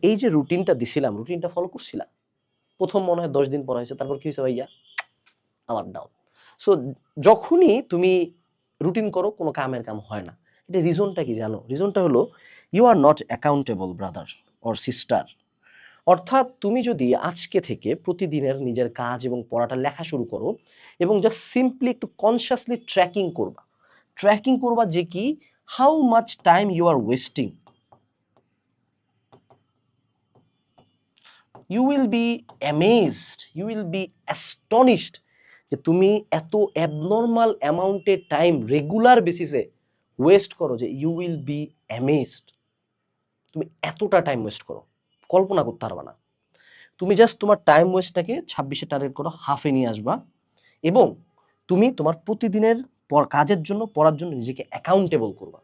এই যে রুটিনটা দিছিলাম, রুটিনটা ফলো করছিলা? ১ম মনে হয় ১০ দিন পড়া হয়েছে। তারপর কি হইছে ভাইয়া? আবার ডাউন। সো যখনই তুমি রুটিন করো কোনো কামের কাম হয় না। এটা রিজনটা কি জানো? রিজনটা হলো you are not accountable brother or sister. অর্থাৎ তুমি যদি আজকে থেকে প্রতিদিনের নিজের কাজ এবং পড়াটা লেখা শুরু করো এবং জাস্ট সিম্পলি একটু কনসিয়াসলি ট্র্যাকিং করবা। ট্র্যাকিং করবা যে কি how much time you are wasting. You will be amazed, you will be astonished যে তুমি এত অ্যাবনর্মাল অ্যামাউন্টের টাইম রেগুলার বেসিসে ওয়েস্ট করো যে ইউ উইল বি অ্যামেজড। তুমি এতটা টাইম ওয়েস্ট করো, কল্পনা করতে পারবা না। তুমি জাস্ট তোমার টাইম ওয়েস্টটাকে 26-এ টার্গেট করো, হাফে নিয়ে আসবা এবং তুমি তোমার প্রতিদিনের কাজের জন্য পড়ার জন্য নিজেকে অ্যাকাউন্টেবল করবা।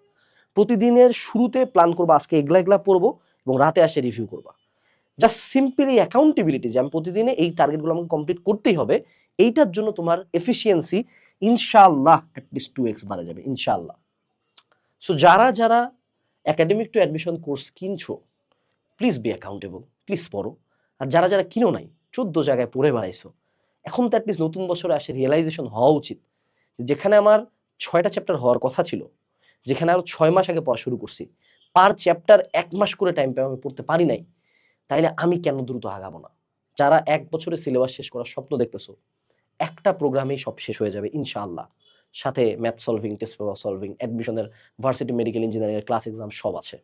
প্রতিদিনের শুরুতে প্ল্যান করবা আজকে এগুলা এগুলা পড়বো এবং রাতে আসে রিভিউ করবা। জাস্ট সিম্পলি অ্যাকাউন্টেবিলিটি যে আমি প্রতিদিনে এই টার্গেটগুলো আমাকে কমপ্লিট করতেই হবে, এইটার জন্য তোমার এফিসিয়েন্সি ইনশাআল্লাহ অ্যাটলিস্ট 2x বাড়া যাবে ইনশাআল্লাহ। সো যারা যারা একাডেমিক টু অ্যাডমিশন কোর্স কিনছো, প্লিজ বি অ্যাকাউন্টেবল, প্লিজ পড়ো। আর যারা যারা কিনো নাই, 14 জায়গায় পড়ে বেড়াইছো, এখন তো অ্যাটলিস্ট নতুন বছরে আসে রিয়েলাইজেশন হওয়া উচিত যেখানে আমার 6টা চ্যাপ্টার হওয়ার কথা ছিল, যেখানে আরো 6 মাস আগে পড়া শুরু করছি, পার চ্যাপ্টার 1 মাস করে টাইম পেয়ে আমি পড়তে পারি নাই, তাইলে আমি কেন দ্রুত আগাবো না? যারা 1 বছরে সিলেবাস শেষ করার স্বপ্ন দেখতেছো, একটা প্রোগ্রামেই সব শেষ হয়ে যাবে ইনশাআল্লাহ। সাথে math solving, test paper solving, অ্যাডমিশনের, ভার্সিটি মেডিকেল ইঞ্জিনিয়ারিং এর ক্লাস এক্সাম সব আছে।